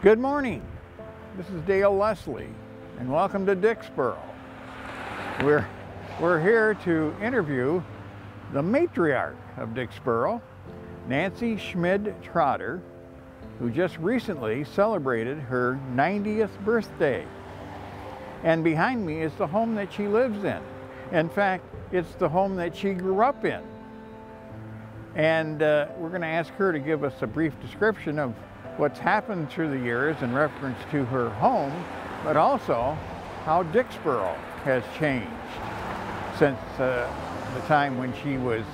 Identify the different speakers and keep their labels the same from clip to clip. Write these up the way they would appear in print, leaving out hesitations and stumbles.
Speaker 1: Good morning. This is Dale Leslie, and welcome to Dixboro. We're here to interview the matriarch of Dixboro, Nancy Schmid Trotter, who just recently celebrated her 90th birthday. And behind me is the home that she lives in. In fact, it's the home that she grew up in. And we're going to ask her to give us a brief description of what's happened through the years in reference to her home, but also how Dixboro has changed since the time when she was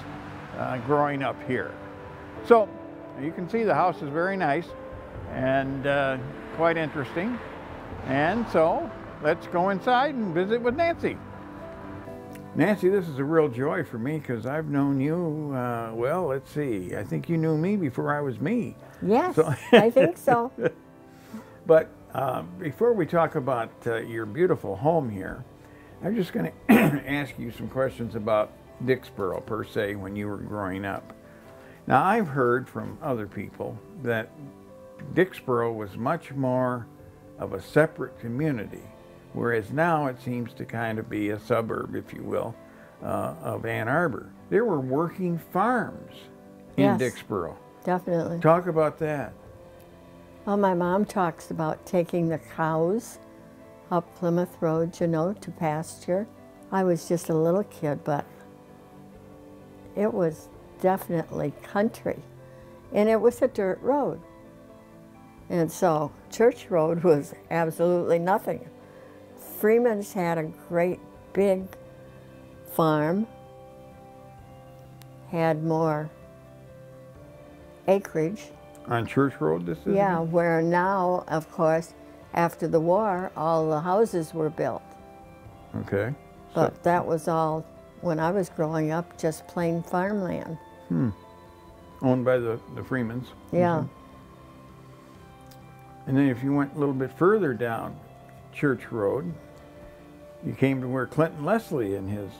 Speaker 1: growing up here. So you can see the house is very nice and quite interesting. And so let's go inside and visit with Nancy. Nancy, this is a real joy for me because I've known you, well, let's see, I think you knew me before I was me.
Speaker 2: Yes, so I think so.
Speaker 1: But before we talk about your beautiful home here, I'm just going to ask you some questions about Dixboro per se when you were growing up. Now, I've heard from other people that Dixboro was much more of a separate community, whereas now it seems to kind of be a suburb, if you will, of Ann Arbor. There were working farms in Dixboro.
Speaker 2: Definitely.
Speaker 1: Talk about that.
Speaker 2: Well, my mom talks about taking the cows up Plymouth Road, you know, to pasture. I was just a little kid, but it was definitely country. And it was a dirt road. And so Church Road was absolutely nothing. Freeman's had a great big farm, had more acreage.
Speaker 1: On Church Road, this is?
Speaker 2: Yeah, where now, of course, after the war, all the houses were built.
Speaker 1: Okay.
Speaker 2: But that was all, when I was growing up, just plain farmland.
Speaker 1: Owned by the Freemans.
Speaker 2: Yeah.
Speaker 1: And then if you went a little bit further down Church Road, you came to where Clinton Leslie and his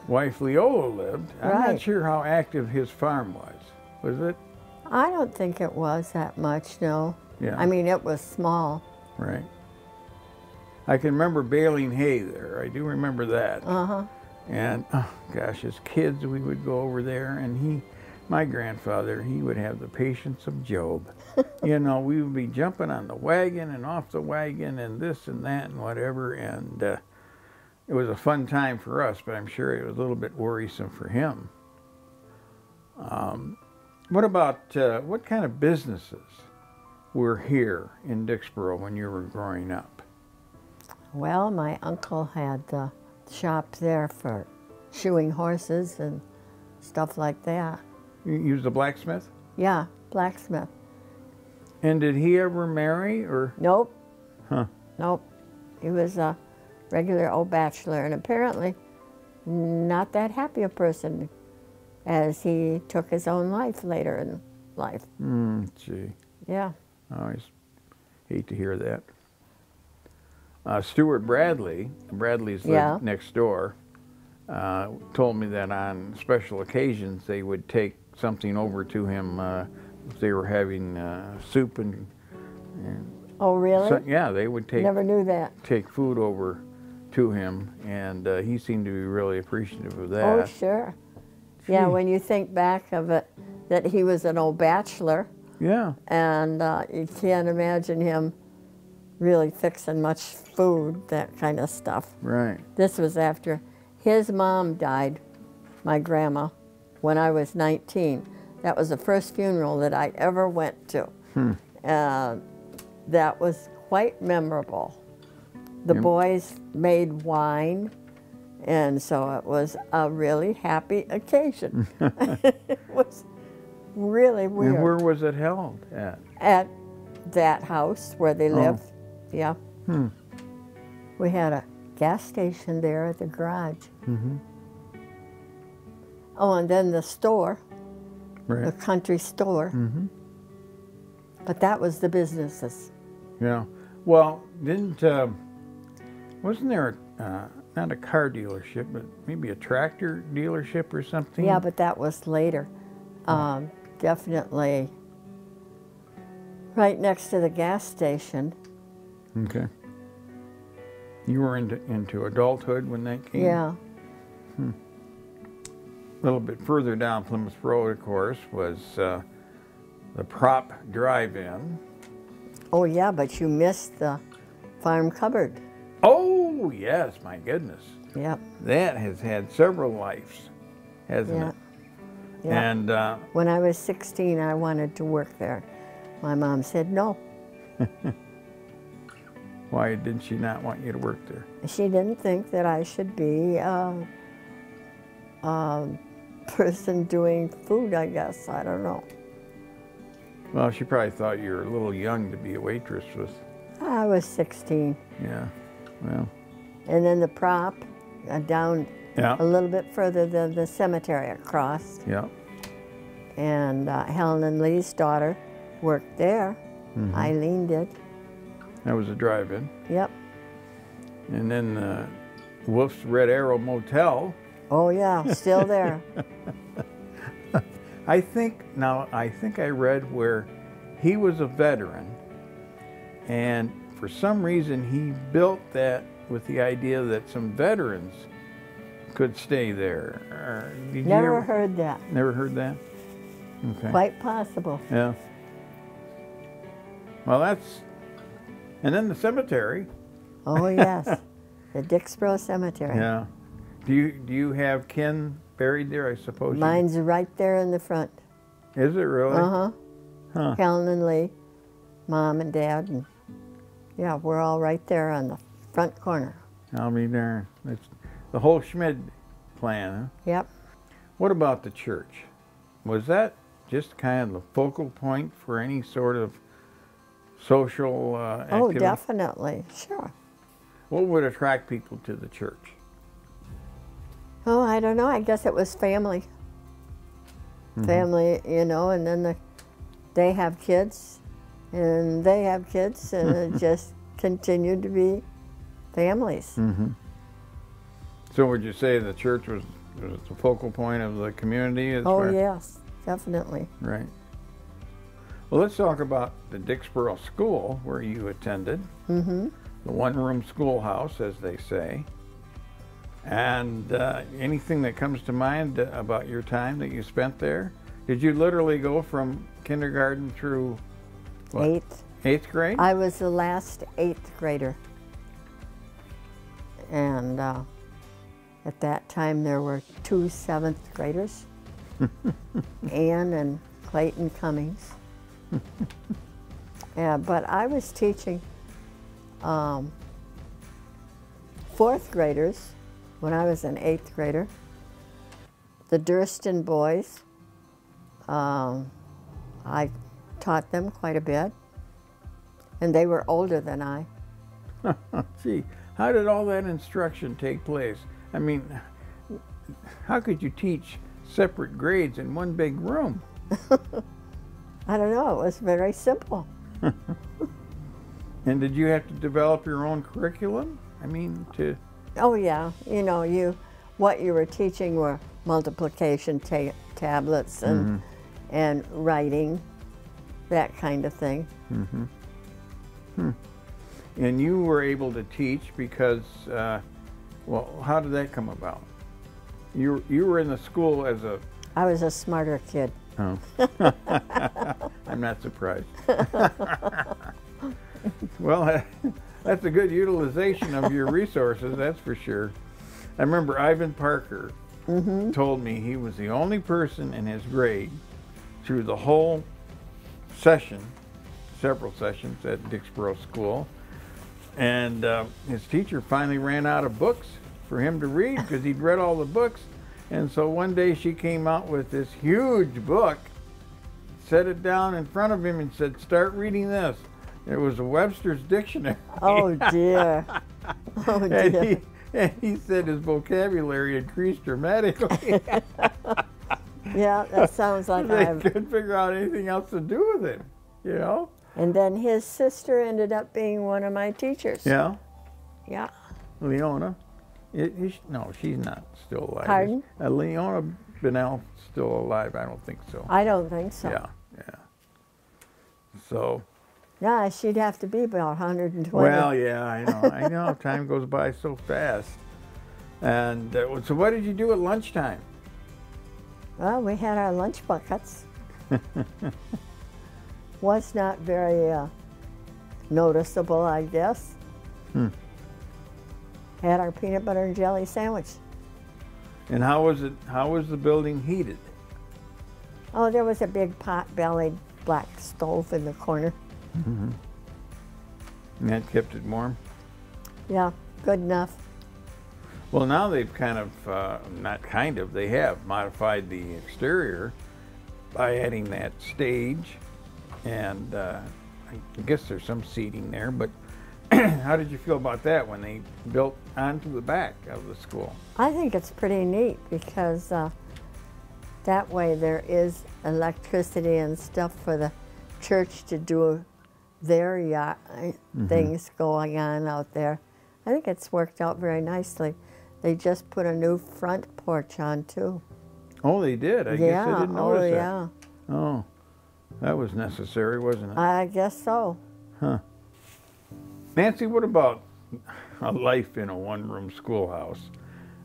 Speaker 1: wife Leola lived. I'm not sure how active his farm was. Was it?
Speaker 2: I don't think it was that much, no.
Speaker 1: Yeah.
Speaker 2: I mean, it was small.
Speaker 1: Right. I can remember baling hay there. I do remember that. And, oh gosh, as kids we would go over there, and my grandfather, he would have the patience of Job. You know, we would be jumping on the wagon and off the wagon and this and that and whatever, and it was a fun time for us, but I'm sure it was a little bit worrisome for him. What about, what kind of businesses were here in Dixboro when you were growing up?
Speaker 2: Well, my uncle had the shop there for shoeing horses and stuff like that.
Speaker 1: He was a blacksmith?
Speaker 2: Yeah, blacksmith.
Speaker 1: And did he ever marry, or?
Speaker 2: Nope.
Speaker 1: Huh.
Speaker 2: Nope. He was a regular old bachelor, and apparently not that happy a person, as he took his own life later in life.
Speaker 1: Gee.
Speaker 2: Yeah.
Speaker 1: I always hate to hear that. Stuart Bradley's lived next door, told me that on special occasions they would take something over to him if they were having soup and
Speaker 2: oh, really?
Speaker 1: So, yeah, they would
Speaker 2: Never knew that.
Speaker 1: take food over to him, and he seemed to be really appreciative of that.
Speaker 2: Oh, sure. Yeah, when you think back of it, that he was an old bachelor.
Speaker 1: Yeah.
Speaker 2: And you can't imagine him really fixing much food, that kind of stuff.
Speaker 1: Right.
Speaker 2: This was after his mom died, my grandma, when I was 19. That was the first funeral that I ever went to. That was quite memorable. The boys made wine, and so it was a really happy occasion. It was really weird.
Speaker 1: And where was it held at?
Speaker 2: At that house where they lived. Yeah. We had a gas station there at the garage. Oh, and then the store, the country store. But that was the businesses.
Speaker 1: Yeah. Well, wasn't there not a car dealership, but maybe a tractor dealership or something?
Speaker 2: Yeah, but that was later. Definitely right next to the gas station.
Speaker 1: Okay. You were into adulthood when that came?
Speaker 2: Yeah.
Speaker 1: A little bit further down Plymouth Road, of course, was the Prop Drive-In.
Speaker 2: Oh, yeah, but you missed the farm cupboard.
Speaker 1: Oh, yes, my goodness.
Speaker 2: Yep.
Speaker 1: That has had several lives, hasn't
Speaker 2: Yeah.
Speaker 1: it?
Speaker 2: Yeah.
Speaker 1: And
Speaker 2: when I was 16, I wanted to work there. My mom said no.
Speaker 1: why did she not want you to work there?
Speaker 2: She didn't think that I should be a person doing food, I guess. I don't know.
Speaker 1: Well, she probably thought you were a little young to be a waitress with.
Speaker 2: I was 16.
Speaker 1: Yeah, well.
Speaker 2: And then the Prop, down
Speaker 1: Yeah.
Speaker 2: a little bit further than the cemetery across.
Speaker 1: Yeah.
Speaker 2: And Helen and Lee's daughter worked there. Eileen did.
Speaker 1: That was a drive-in.
Speaker 2: Yep.
Speaker 1: And then Wolf's Red Arrow Motel.
Speaker 2: Oh, yeah, still there.
Speaker 1: I think I read where he was a veteran, and for some reason he built that with the idea that some veterans could stay there. Did you
Speaker 2: Never
Speaker 1: ever
Speaker 2: heard that.
Speaker 1: Never heard that? Okay.
Speaker 2: Quite possible.
Speaker 1: Yeah. Well, that's, and then the cemetery.
Speaker 2: Oh, yes. The Dixboro Cemetery.
Speaker 1: Yeah. Do you have kin buried there, I suppose?
Speaker 2: Mine's right there in the front.
Speaker 1: Is it really?
Speaker 2: Uh-huh.
Speaker 1: Huh.
Speaker 2: Helen and Lee, Mom and Dad, and yeah, we're all right there on the front corner.
Speaker 1: I'll be darned. It's the whole Schmid clan, huh?
Speaker 2: Yep.
Speaker 1: What about the church? Was that just kind of the focal point for any sort of social activity?
Speaker 2: Oh, definitely. Sure.
Speaker 1: What would attract people to the church?
Speaker 2: Oh, I don't know. I guess it was family. Family, you know, and then they have kids, and they have kids, and it just continued to be families.
Speaker 1: So would you say the church was the focal point of the community?
Speaker 2: Oh, yes, definitely.
Speaker 1: Right. Well, let's talk about the Dixboro School where you attended. The one-room schoolhouse, as they say. And anything that comes to mind about your time that you spent there? Did you literally go from kindergarten through what? Eighth grade?
Speaker 2: I was the last 8th grader. And at that time there were 2 7th graders, Ann and Clayton Cummings. Yeah, but I was teaching 4th graders when I was an 8th grader. The Durston boys, I taught them quite a bit, and they were older than I.
Speaker 1: Gee, how did all that instruction take place? I mean, how could you teach separate grades in one big room?
Speaker 2: I don't know, it was very simple.
Speaker 1: And did you have to develop your own curriculum? I mean, to...
Speaker 2: Oh yeah, you know, what you were teaching were multiplication tablets and writing, that kind of thing.
Speaker 1: And you were able to teach because, well, how did that come about? You were in the school as a...
Speaker 2: I was a smarter kid.
Speaker 1: Oh. I'm not surprised. Well, that's a good utilization of your resources, that's for sure. I remember Ivan Parker told me he was the only person in his grade through the whole session, several sessions at Dixboro School, and his teacher finally ran out of books for him to read because he'd read all the books. And so one day she came out with this huge book, set it down in front of him and said, "Start reading this." It was a Webster's Dictionary.
Speaker 2: Oh dear. Oh dear.
Speaker 1: And he said his vocabulary increased dramatically.
Speaker 2: Yeah, that sounds like
Speaker 1: They couldn't figure out anything else to do with it, you know?
Speaker 2: And then his sister ended up being one of my teachers.
Speaker 1: Yeah?
Speaker 2: Yeah.
Speaker 1: Leona? No, she's not still alive.
Speaker 2: Pardon?
Speaker 1: Leona Bennell still alive? I don't think so.
Speaker 2: I don't think so.
Speaker 1: Yeah, yeah. So,
Speaker 2: Yeah, she'd have to be about 120.
Speaker 1: Well, yeah, I know. I know. Time goes by so fast. And so what did you do at lunchtime?
Speaker 2: Well, we had our lunch buckets. Was not very noticeable, I guess. Had our peanut butter and jelly sandwich.
Speaker 1: And how was it? How was the building heated?
Speaker 2: Oh, there was a big pot-bellied black stove in the corner.
Speaker 1: And that kept it warm?
Speaker 2: Yeah, good enough.
Speaker 1: Well, now they've kind of, not kind of, they have modified the exterior by adding that stage. And I guess there's some seating there, but how did you feel about that when they built onto the back of the school?
Speaker 2: I think it's pretty neat because that way there is electricity and stuff for the church to do their things going on out there. I think it's worked out very nicely. They just put a new front porch on too.
Speaker 1: Oh, they did? I guess I didn't notice that.
Speaker 2: Yeah.
Speaker 1: Oh, that was necessary, wasn't it?
Speaker 2: I guess so.
Speaker 1: Huh. Nancy, what about a life in a one-room schoolhouse?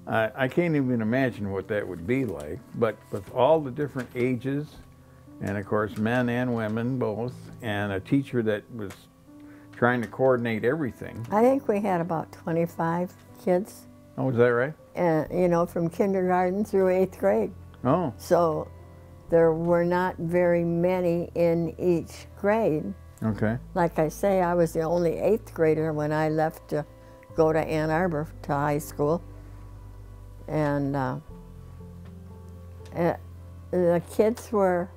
Speaker 1: I can't even imagine what that would be like, but with all the different ages, and of course men and women both, and a teacher that was trying to coordinate everything.
Speaker 2: I think we had about 25 kids.
Speaker 1: Oh, is that right?
Speaker 2: And, you know, from kindergarten through 8th grade.
Speaker 1: Oh.
Speaker 2: So there were not very many in each grade.
Speaker 1: Okay.
Speaker 2: Like I say, I was the only 8th grader when I left to go to Ann Arbor to high school. And the kids were,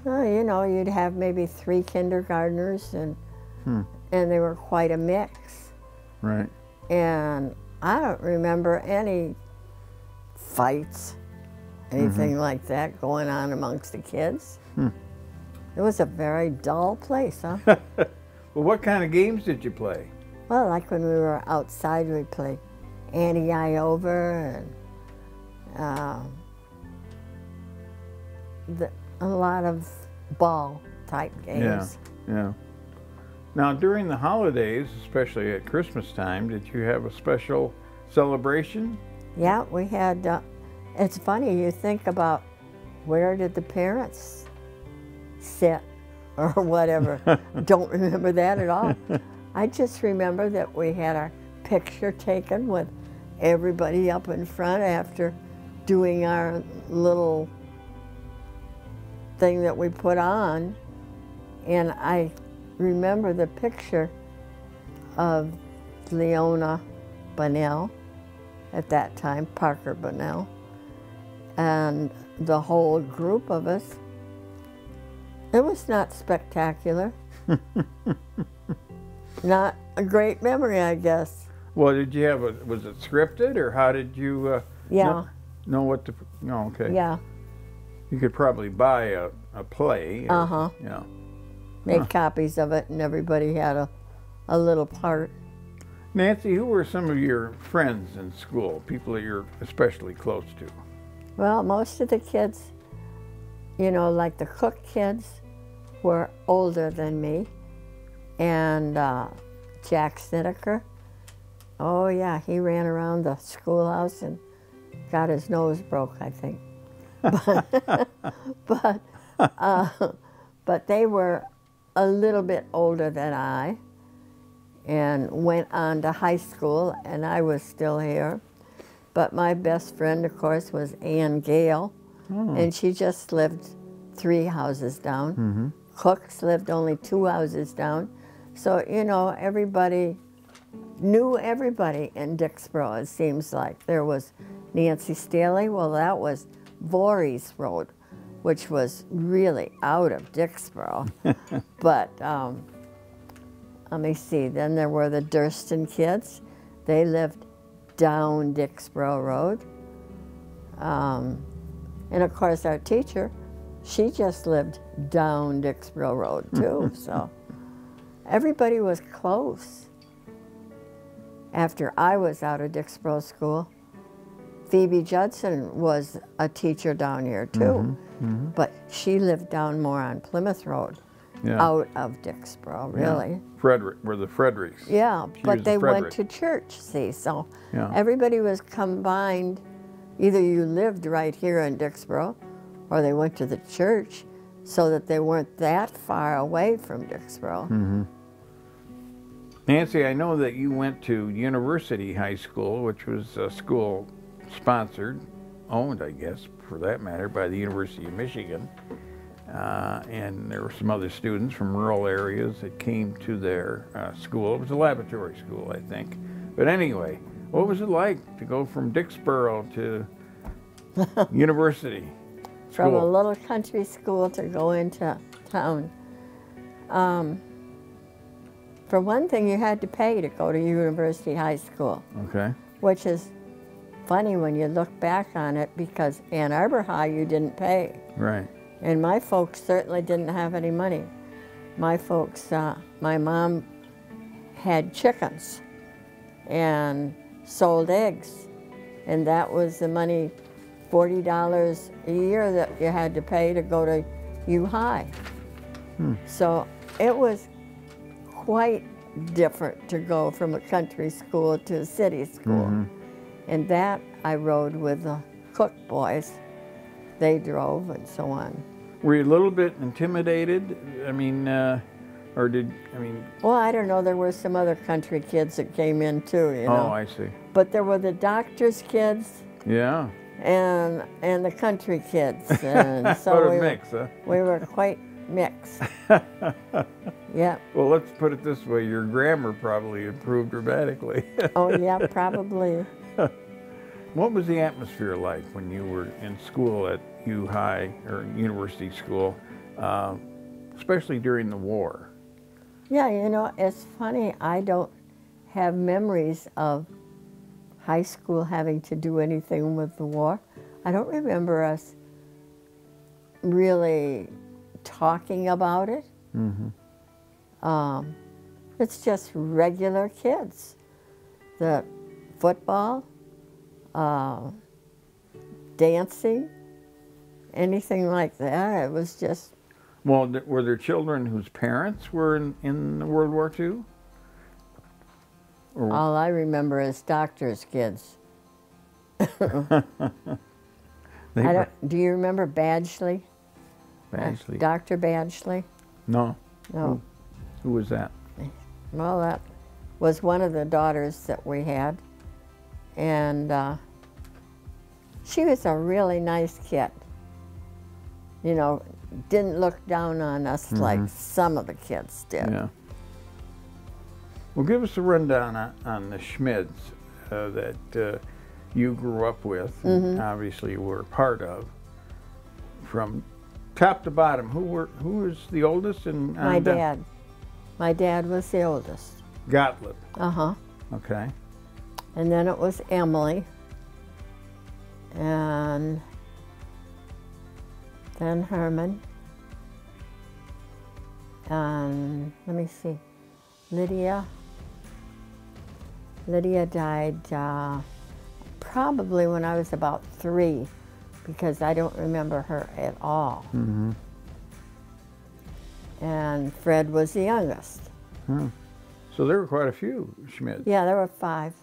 Speaker 2: you know, you'd have maybe 3 kindergartners, and they were quite a mix.
Speaker 1: Right.
Speaker 2: And I don't remember any fights, anything like that going on amongst the kids. It was a very dull place, huh?
Speaker 1: Well, what kind of games did you play?
Speaker 2: Well, like when we were outside, we'd play Ante-I Over and a lot of ball type games.
Speaker 1: Yeah. Now, during the holidays, especially at Christmas time, did you have a special celebration?
Speaker 2: Yeah, we had, it's funny, you think about where did the parents sit or whatever. Don't remember that at all. I just remember that we had our picture taken with everybody up in front after doing our little thing that we put on. And I remember the picture of Leona Bunnell, at that time, Parker Bunnell, and the whole group of us. It was not spectacular. Not a great memory, I guess.
Speaker 1: Well, did you have was it scripted, or how did you know what to, no, okay.
Speaker 2: Yeah.
Speaker 1: You could probably buy a play. Or,
Speaker 2: Yeah. Make copies of it, and everybody had a little part.
Speaker 1: Nancy, who were some of your friends in school, people that you're especially close to?
Speaker 2: Well, most of the kids, you know, like the Cook kids, were older than me. And Jack Snedeker, oh yeah, he ran around the schoolhouse and got his nose broke, I think. But they were a little bit older than I, and went on to high school, and I was still here. But my best friend, of course, was Ann Gale, and she just lived 3 houses down. Cooks lived only 2 houses down. So, you know, everybody knew everybody in Dixboro, it seems like. There was Nancy Staley, well, that was Voorhees Road, which was really out of Dixboro. But let me see, then there were the Durston kids. They lived down Dixboro Road. And of course our teacher, she just lived down Dixboro Road too, so everybody was close. After I was out of Dixboro School, Phoebe Judson was a teacher down here too, but she lived down more on Plymouth Road. out of Dixboro, really.
Speaker 1: Yeah. Frederick, were the Fredericks.
Speaker 2: Yeah, but they went to church, see, so everybody was combined. Either you lived right here in Dixboro, or they went to the church, so that they weren't that far away from Dixboro.
Speaker 1: Mm-hmm. Nancy, I know that you went to University High School, which was a school sponsored, owned, I guess, for that matter, by the University of Michigan. And there were some other students from rural areas that came to their school. It was a laboratory school, I think. But anyway, what was it like to go from Dixboro to university
Speaker 2: From
Speaker 1: school?
Speaker 2: a little country school to go into town. For one thing, you had to pay to go to University High School.
Speaker 1: Okay.
Speaker 2: Which is funny when you look back on it, because Ann Arbor High, you didn't pay.
Speaker 1: Right.
Speaker 2: And my folks certainly didn't have any money. My folks, my mom had chickens and sold eggs. And that was the money, $40 a year that you had to pay to go to U High. So it was quite different to go from a country school to a city school. And that I rode with the Cook boys. They drove and so on.
Speaker 1: Were you a little bit intimidated? I mean, or did, I mean...
Speaker 2: Well, I don't know. There were some other country kids that came in too, you know.
Speaker 1: Oh, I see.
Speaker 2: But there were the doctor's kids.
Speaker 1: Yeah.
Speaker 2: And the country kids. And so
Speaker 1: what a mix, huh?
Speaker 2: We were quite mixed. Yeah.
Speaker 1: Well, let's put it this way. Your grammar probably improved dramatically.
Speaker 2: Oh, yeah, probably.
Speaker 1: What was the atmosphere like when you were in school at U High or university school, especially during the war?
Speaker 2: Yeah, you know, it's funny. I don't have memories of high school having to do anything with the war. I don't remember us really talking about it. It's just regular kids. The football, dancing, anything like that. It was just...
Speaker 1: Well, were there children whose parents were in World War II? Or...
Speaker 2: All I remember is doctors' kids. Do you remember Badgley?
Speaker 1: Badgley?
Speaker 2: Dr. Badgley?
Speaker 1: No.
Speaker 2: No.
Speaker 1: Who was that?
Speaker 2: Well, that was one of the daughters that we had. And she was a really nice kid. You know, didn't look down on us like some of the kids did.
Speaker 1: Yeah. Well, give us a rundown on the Schmids that you grew up with, and obviously were a part of. From top to bottom, who was the oldest? And
Speaker 2: my dad. My dad was the oldest.
Speaker 1: Gottlieb.
Speaker 2: Okay. And then it was Emily. And then Herman. And let me see, Lydia. Lydia died probably when I was about 3, because I don't remember her at all. And Fred was the youngest.
Speaker 1: So there were quite a few Schmids.
Speaker 2: Yeah, there were 5.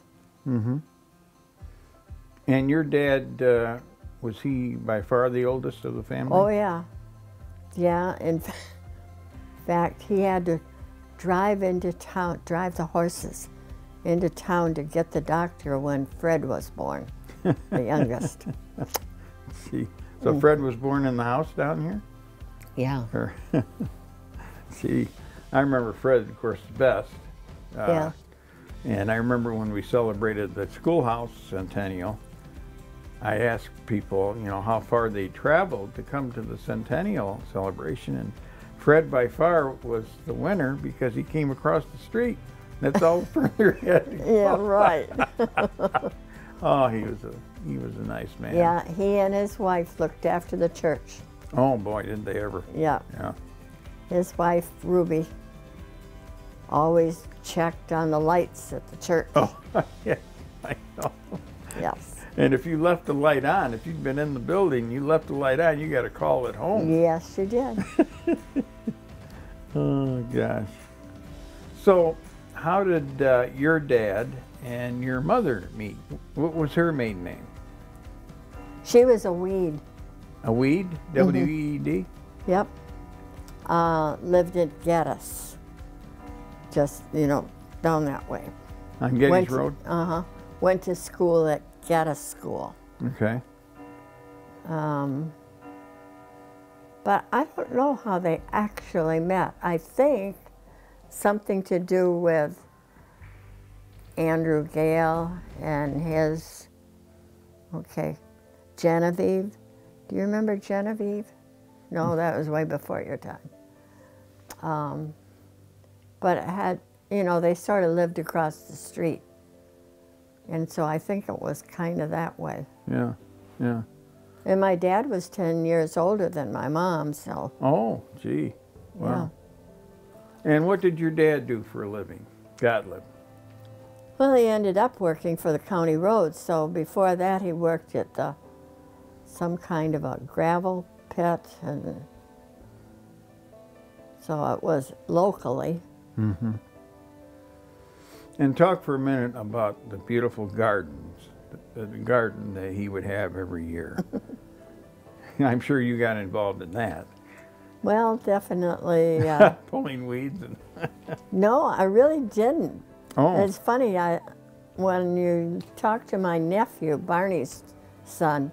Speaker 1: And your dad, was he by far the oldest of the family?
Speaker 2: Oh, yeah. Yeah, in fact, he had to drive into town, drive the horses into town to get the doctor when Fred was born, the youngest.
Speaker 1: See, so Fred was born in the house down here?
Speaker 2: Yeah.
Speaker 1: See, I remember Fred, of course, best.
Speaker 2: Yeah.
Speaker 1: And I remember when we celebrated the schoolhouse centennial, I asked people, you know, how far they traveled to come to the centennial celebration, and Fred by far was the winner because he came across the street. That's all further he had to go.
Speaker 2: Yeah, right.
Speaker 1: Oh, he was a nice man.
Speaker 2: Yeah, he and his wife looked after the church.
Speaker 1: Oh boy, didn't they ever.
Speaker 2: Yeah.
Speaker 1: Yeah.
Speaker 2: His wife, Ruby, always checked on the lights at the church.
Speaker 1: Oh, yeah, I know.
Speaker 2: Yes.
Speaker 1: And if you left the light on, if you'd been in the building, you left the light on, you got a call at home.
Speaker 2: Yes, she did.
Speaker 1: Oh, gosh. So, how did your dad and your mother meet? What was her maiden name?
Speaker 2: She was a weed.
Speaker 1: A weed? W-E-E-D?
Speaker 2: Yep. Lived at Geddes. Just, down that way.
Speaker 1: On Geddes Road?
Speaker 2: Went to school at Geddes School.
Speaker 1: Okay.
Speaker 2: But I don't know how they actually met. I think something to do with Andrew Gale and his, Genevieve. Do you remember Genevieve? No, that was way before your time. But it had, they sort of lived across the street. And so I think it was kind of that way.
Speaker 1: Yeah, yeah.
Speaker 2: And my dad was 10 years older than my mom, so.
Speaker 1: Oh, gee. Wow. Yeah. And what did your dad do for a living? Gottlieb?
Speaker 2: Well, he ended up working for the county roads. So before that, he worked at some kind of a gravel pit. And so it was locally.
Speaker 1: Mm-hmm. And talk for a minute about the beautiful gardens, the garden that he would have every year. I'm sure you got involved in that.
Speaker 2: Well, definitely.
Speaker 1: Pulling weeds?
Speaker 2: No, I really didn't.
Speaker 1: Oh.
Speaker 2: It's funny, when you talk to my nephew, Barney's son,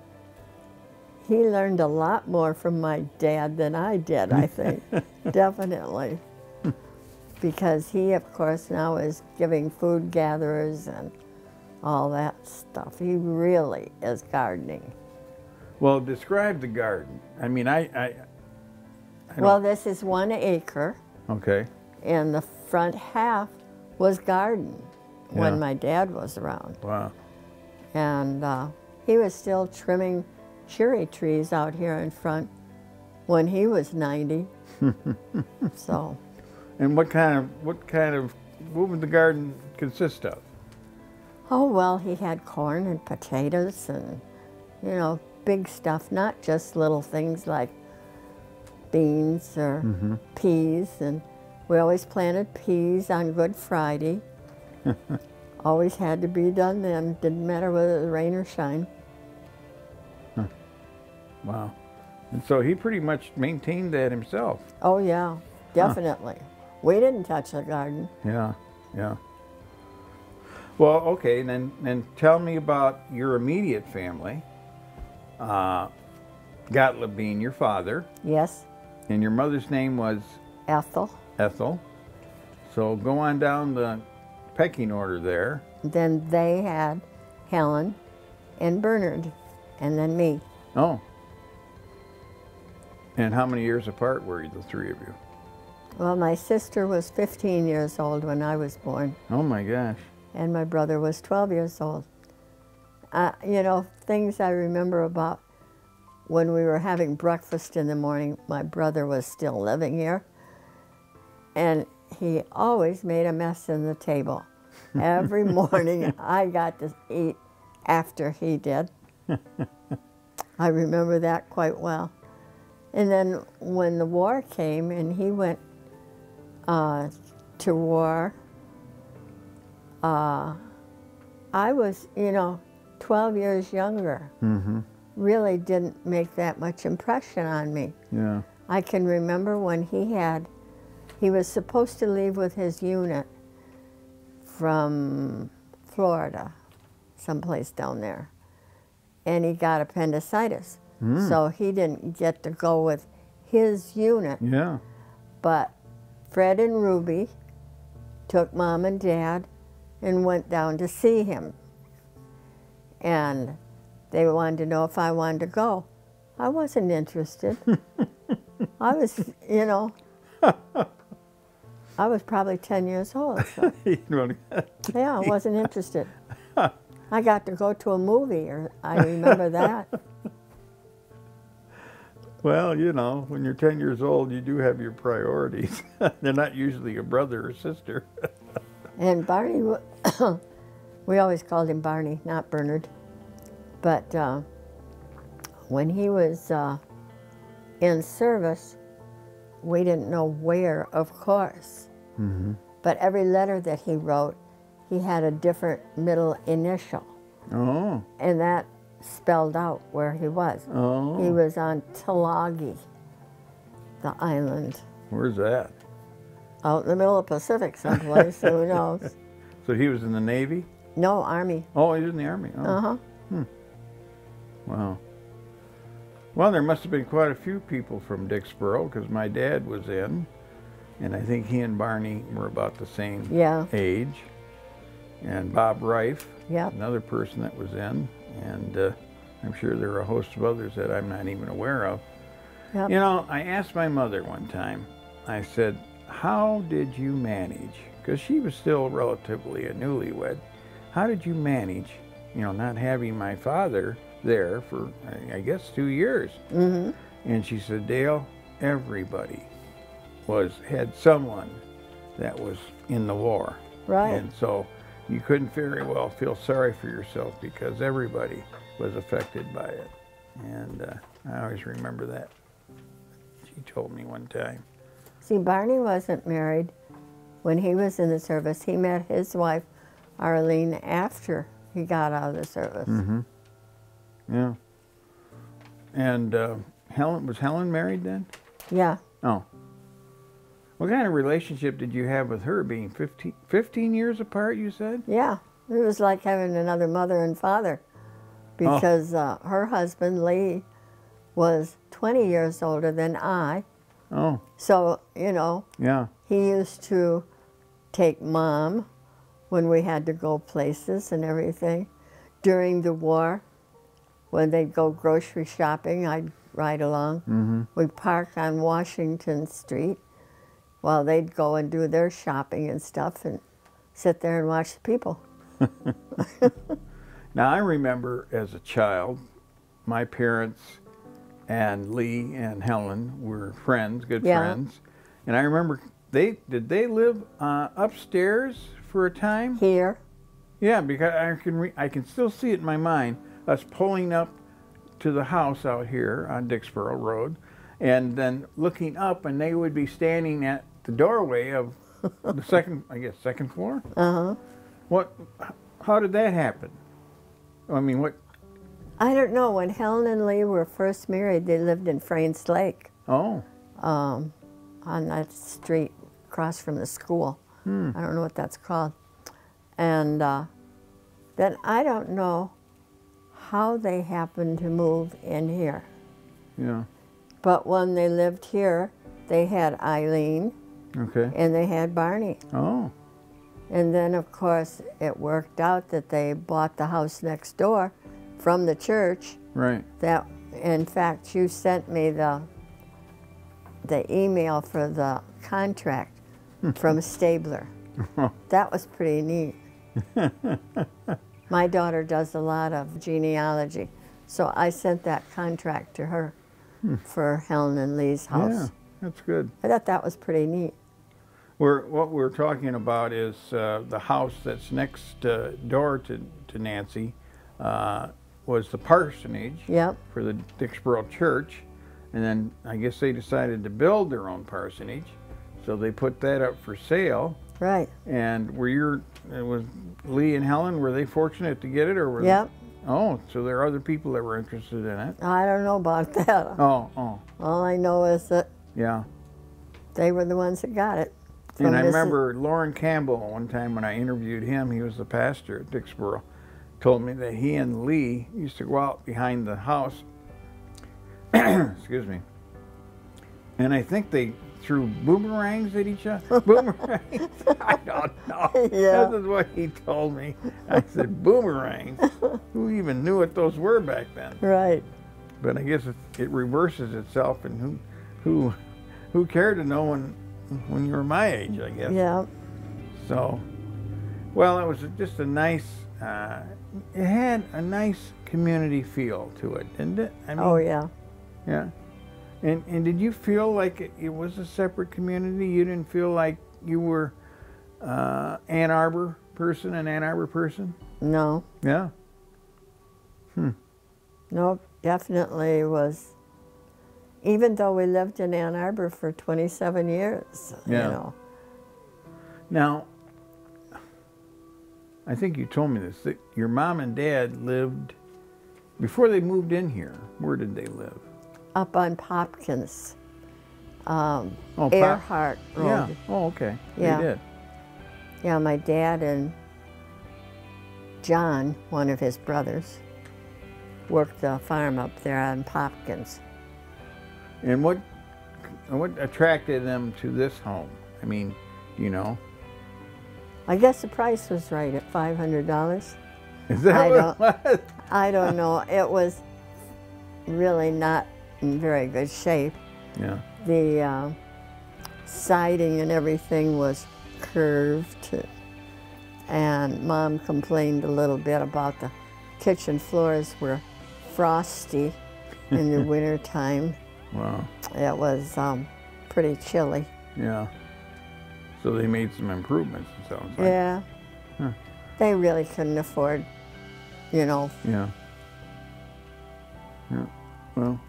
Speaker 2: he learned a lot more from my dad than I did, I think. Definitely. Because he, of course, now is giving food gatherers and all that stuff. He really is gardening.
Speaker 1: Well, describe the garden. I mean, I
Speaker 2: well, this is 1 acre.
Speaker 1: Okay.
Speaker 2: And the front half was garden when my dad was around.
Speaker 1: Wow. And
Speaker 2: he was still trimming cherry trees out here in front when he was 90. So.
Speaker 1: And what would the garden consist of?
Speaker 2: Oh, well, he had corn and potatoes and, big stuff, not just little things like beans or peas. And we always planted peas on Good Friday. Always had to be done then. Didn't matter whether it was rain or shine.
Speaker 1: Huh. Wow. And so he pretty much maintained that himself.
Speaker 2: Oh, yeah, definitely. Huh. We didn't touch the garden.
Speaker 1: Yeah, yeah. Well, okay, then tell me about your immediate family. Gottlieb being your father.
Speaker 2: Yes.
Speaker 1: And your mother's name was?
Speaker 2: Ethel.
Speaker 1: Ethel. So go on down the pecking order there.
Speaker 2: Then they had Helen and Bernard, and then me.
Speaker 1: Oh. And how many years apart were you, the three of you?
Speaker 2: Well, my sister was 15 years old when I was born.
Speaker 1: Oh my gosh.
Speaker 2: And my brother was 12 years old. Things I remember about when we were having breakfast in the morning, my brother was still living here. And he always made a mess in the table. Every morning I got to eat after he did. I remember that quite well. And then when the war came and he went to war, I was, 12 years younger. Mm-hmm. Really didn't make that much impression on me.
Speaker 1: Yeah.
Speaker 2: I can remember when he was supposed to leave with his unit from Florida, someplace down there, and he got appendicitis. So he didn't get to go with his unit.
Speaker 1: Yeah.
Speaker 2: But Fred and Ruby took Mom and Dad and went down to see him. And they wanted to know if I wanted to go. I wasn't interested. I was, I was probably 10 years old. So. Yeah, I wasn't interested. I got to go to a movie, or I remember that.
Speaker 1: Well, when you're 10 years old, you do have your priorities. They're not usually a brother or sister.
Speaker 2: And Barney, we always called him Barney, not Bernard. But when he was in service, we didn't know where, of course.
Speaker 1: Mm-hmm.
Speaker 2: But every letter that he wrote, he had a different middle initial.
Speaker 1: Oh.
Speaker 2: And that spelled out where he was.
Speaker 1: Oh.
Speaker 2: He was on Tulagi, the island.
Speaker 1: Where's that?
Speaker 2: Out in the middle of the Pacific someplace, who knows?
Speaker 1: So he was in the Navy?
Speaker 2: No, Army.
Speaker 1: Oh, he was in the Army. Oh.
Speaker 2: Uh-huh.
Speaker 1: Wow. Well, there must have been quite a few people from Dixboro, because my dad was in, and I think he and Barney were about the same age. And Bob Reif, another person that was in, and I'm sure there are a host of others that I'm not even aware of.
Speaker 2: Yep.
Speaker 1: You know, I asked my mother one time, I said, how did you manage? Because she was still relatively a newlywed. How did you manage, you know, not having my father there for, I guess, 2 years?
Speaker 2: Mm-hmm.
Speaker 1: And she said, Dale, everybody had someone that was in the war.
Speaker 2: Right.
Speaker 1: And so you couldn't very well feel sorry for yourself because everybody was affected by it. And I always remember that. She told me one time.
Speaker 2: See, Barney wasn't married when he was in the service. He met his wife, Arlene, after he got out of the service.
Speaker 1: Mm-hmm. Yeah. And was Helen married then?
Speaker 2: Yeah.
Speaker 1: Oh. What kind of relationship did you have with her, being 15 years apart, you said?
Speaker 2: Yeah. It was like having another mother and father, because her husband, Lee, was 20 years older than I.
Speaker 1: Oh.
Speaker 2: So, you know, he used to take Mom when we had to go places and everything. During the war, when they'd go grocery shopping, I'd ride along.
Speaker 1: Mm-hmm.
Speaker 2: We'd park on Washington Street while they'd go and do their shopping and stuff and sit there and watch the people.
Speaker 1: Now, I remember as a child, my parents and Lee and Helen were friends, good friends. And I remember, did they live upstairs for a time?
Speaker 2: Here.
Speaker 1: Yeah, because I can still see it in my mind, us pulling up to the house out here on Dixboro Road, and then looking up, and they would be standing at the doorway of the second floor?
Speaker 2: Uh-huh.
Speaker 1: How did that happen? I mean, what?
Speaker 2: I don't know. When Helen and Lee were first married, they lived in Frains Lake.
Speaker 1: Oh.
Speaker 2: On that street across from the school. I don't know what that's called. And then I don't know how they happened to move in here.
Speaker 1: Yeah.
Speaker 2: But when they lived here, they had Eileen.
Speaker 1: Okay.
Speaker 2: And they had Barney.
Speaker 1: Oh.
Speaker 2: And then, of course, it worked out that they bought the house next door from the church.
Speaker 1: Right.
Speaker 2: That, in fact, you sent me the email for the contract from Stabler. That was pretty neat. My daughter does a lot of genealogy, so I sent that contract to her for Helen and Lee's house.
Speaker 1: Yeah, that's good.
Speaker 2: I thought that was pretty neat.
Speaker 1: What we're talking about is the house that's next door to Nancy was the parsonage for the Dixboro Church, and then I guess they decided to build their own parsonage, so they put that up for sale.
Speaker 2: Right.
Speaker 1: And was Lee and Helen, were they fortunate to get it, or were they? Oh, so there are other people that were interested in it.
Speaker 2: I don't know about that.
Speaker 1: Oh.
Speaker 2: All I know is that they were the ones that got it.
Speaker 1: And I remember Lauren Campbell, one time when I interviewed him, he was the pastor at Dixboro, told me that he and Lee used to go out behind the house, excuse me, and I think they threw boomerangs at each other. Boomerangs? I don't know. This is what he told me. I said, boomerangs? Who even knew what those were back then?
Speaker 2: Right.
Speaker 1: But I guess it reverses itself, and who cared to know when you were my age, I guess.
Speaker 2: Yeah.
Speaker 1: So, well, it was just a nice, it had a nice community feel to it, didn't it? I mean,
Speaker 2: oh, yeah.
Speaker 1: Yeah. And did you feel like it was a separate community? You didn't feel like you were an Ann Arbor person?
Speaker 2: No.
Speaker 1: Yeah?
Speaker 2: No, definitely was even though we lived in Ann Arbor for 27 years,
Speaker 1: Yeah.
Speaker 2: you know.
Speaker 1: Now, I think you told me this, that your mom and dad lived, before they moved in here, where did they live?
Speaker 2: Up on Popkins,
Speaker 1: Oh,
Speaker 2: Earhart Road.
Speaker 1: Yeah. Oh, okay.
Speaker 2: Yeah.
Speaker 1: They did.
Speaker 2: Yeah, my dad and John, one of his brothers, worked the farm up there on Popkins.
Speaker 1: And what attracted them to this home? I mean, you know.
Speaker 2: I guess the price was right at $500.
Speaker 1: Is that what it was?
Speaker 2: I don't know. It was really not in very good shape.
Speaker 1: Yeah.
Speaker 2: The siding and everything was curved, and Mom complained a little bit about the kitchen floors were frosty in the winter time.
Speaker 1: Wow.
Speaker 2: It was pretty chilly.
Speaker 1: Yeah. So they made some improvements, it sounds like.
Speaker 2: Yeah.
Speaker 1: Huh.
Speaker 2: They really couldn't afford, you know.
Speaker 1: Yeah. Yeah. Well,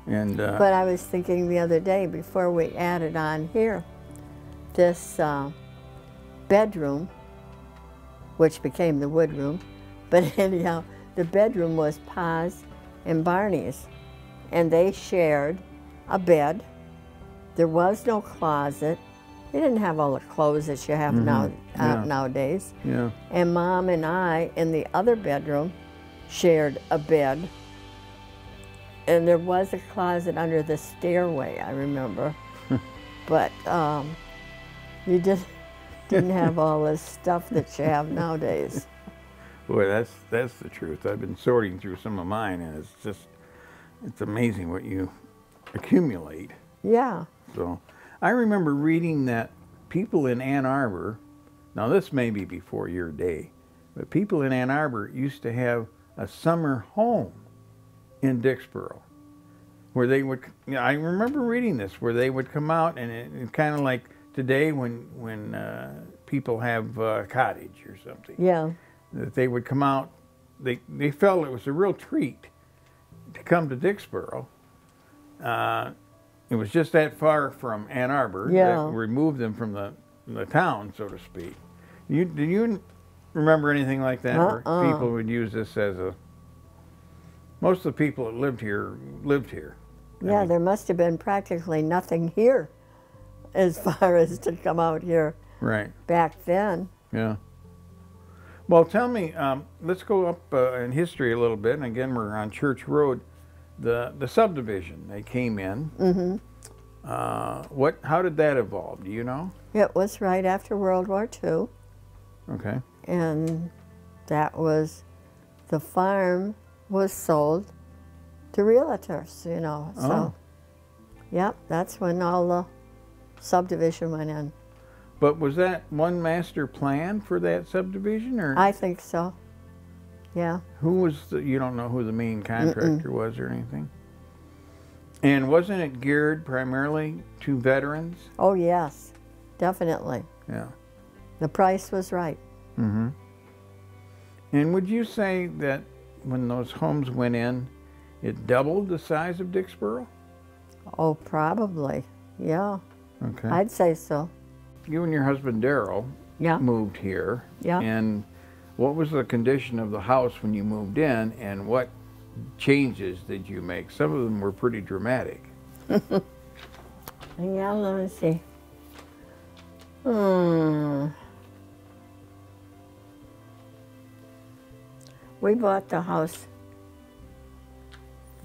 Speaker 1: and
Speaker 2: But I was thinking the other day, before we added on here, this bedroom, which became the wood room, but anyhow, the bedroom was Pa's and Barney's, and they shared a bed. There was no closet. They didn't have all the clothes that you have nowadays.
Speaker 1: yeah.
Speaker 2: And Mom and I, in the other bedroom, shared a bed. And there was a closet under the stairway, I remember. But you just didn't have all this stuff that you have nowadays.
Speaker 1: Boy, that's the truth. I've been sorting through some of mine, and it's amazing what you accumulate.
Speaker 2: Yeah.
Speaker 1: So I remember reading that people in Ann Arbor, now this may be before your day, but people in Ann Arbor used to have a summer home in Dixboro, where they would, you know, I remember reading this, where they would come out, and it's kind of like today when people have a cottage or something.
Speaker 2: Yeah.
Speaker 1: That they would come out, they felt it was a real treat to come to Dixboro. It was just that far from Ann Arbor.
Speaker 2: Yeah.
Speaker 1: That removed them from the town, so to speak. Do you remember anything like that, where people would use this as a... Most of the people that lived here lived here.
Speaker 2: Yeah, I mean, there must have been practically nothing here as far as to come out here
Speaker 1: right
Speaker 2: back then.
Speaker 1: Yeah. Well, tell me, let's go up in history a little bit, and again, we're on Church Road. The subdivision, they came in.
Speaker 2: Mm-hmm.
Speaker 1: How did that evolve? Do you know?
Speaker 2: It was right after World War II.
Speaker 1: Okay.
Speaker 2: And that was, the farm was sold to realtors, you know. So, yep, that's when all the subdivision went in.
Speaker 1: But was that one master plan for that subdivision, or?
Speaker 2: I think so. Yeah.
Speaker 1: Who was you don't know who the main contractor was or anything? And wasn't it geared primarily to veterans?
Speaker 2: Oh, yes, definitely.
Speaker 1: Yeah.
Speaker 2: The price was right.
Speaker 1: Mm-hmm. And would you say that when those homes went in, it doubled the size of Dixboro?
Speaker 2: Oh, probably, yeah.
Speaker 1: Okay.
Speaker 2: I'd say so.
Speaker 1: You and your husband, Darryl, moved here.
Speaker 2: Yeah.
Speaker 1: And what was the condition of the house when you moved in, and what changes did you make? Some of them were pretty dramatic.
Speaker 2: Yeah, let me see. We bought the house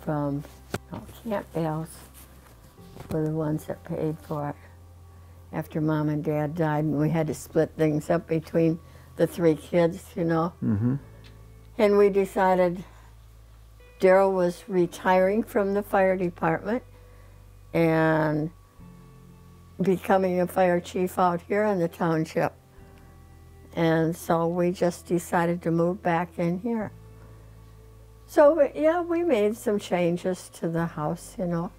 Speaker 2: from Camp Bales, were the ones that paid for it after Mom and Dad died, and we had to split things up between the three kids, you know.
Speaker 1: Mm-hmm.
Speaker 2: And we decided Darryl was retiring from the fire department and becoming a fire chief out here in the township. And so we just decided to move back in here. So, yeah, we made some changes to the house, you know.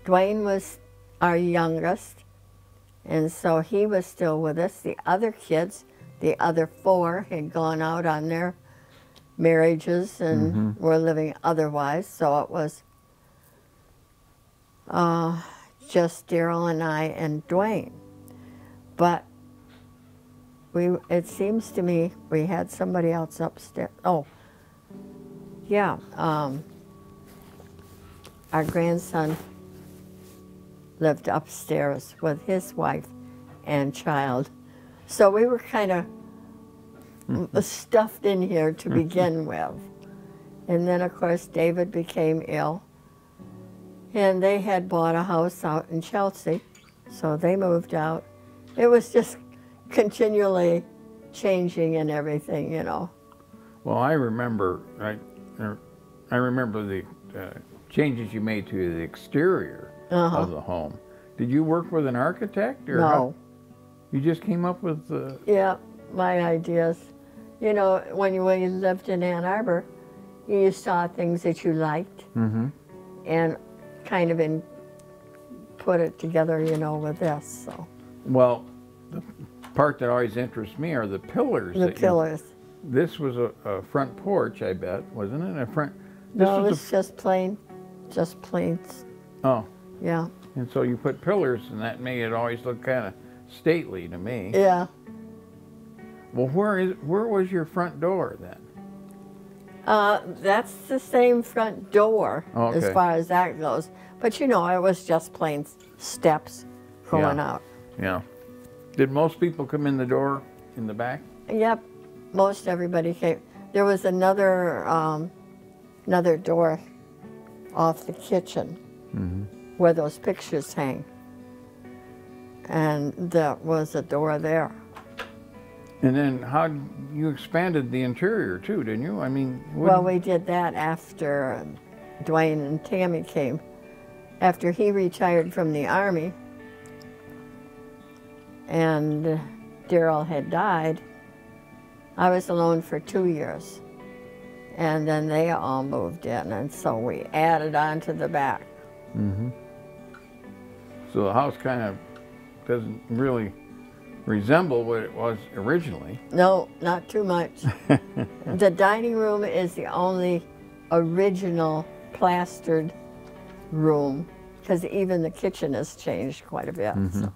Speaker 2: Dwayne was our youngest, and so he was still with us. The other kids, the other four, had gone out on their marriages and were living otherwise, so it was just Darryl and I and Dwayne. But it seems to me we had somebody else upstairs. Oh, yeah. Our grandson lived upstairs with his wife and child. So we were kind of stuffed in here to begin with. And then, of course, David became ill. And they had bought a house out in Chelsea, so they moved out. It was just continually changing and everything, you know.
Speaker 1: Well, I remember the changes you made to the exterior of the home. Did you work with an architect? Or
Speaker 2: No.
Speaker 1: You just came up with the...
Speaker 2: Yeah, my ideas. You know, when you lived in Ann Arbor, you saw things that you liked and kind of put it together, you know, with this. So.
Speaker 1: Well, the part that always interests me are the pillars.
Speaker 2: The pillars.
Speaker 1: This was a front porch, I bet, wasn't it? A front.
Speaker 2: No, it was just plain.
Speaker 1: Oh.
Speaker 2: Yeah.
Speaker 1: And so you put pillars, and that made it always look kind of stately to me.
Speaker 2: Yeah.
Speaker 1: Well, where was your front door then?
Speaker 2: That's the same front door
Speaker 1: Okay.
Speaker 2: as far as that goes. But you know, it was just plain steps going out.
Speaker 1: Yeah. Did most people come in the door in the back?
Speaker 2: Yep. Most everybody came. There was another door off the kitchen where those pictures hang. And there was a door there.
Speaker 1: And then you expanded the interior too, didn't you? I mean,
Speaker 2: well, we did that after Dwayne and Tammy came. After he retired from the Army and Darryl had died, I was alone for 2 years. And then they all moved in, and so we added on to the back.
Speaker 1: So the house kind of doesn't really resemble what it was originally.
Speaker 2: No, not too much. The dining room is the only original plastered room, because even the kitchen has changed quite a bit. So.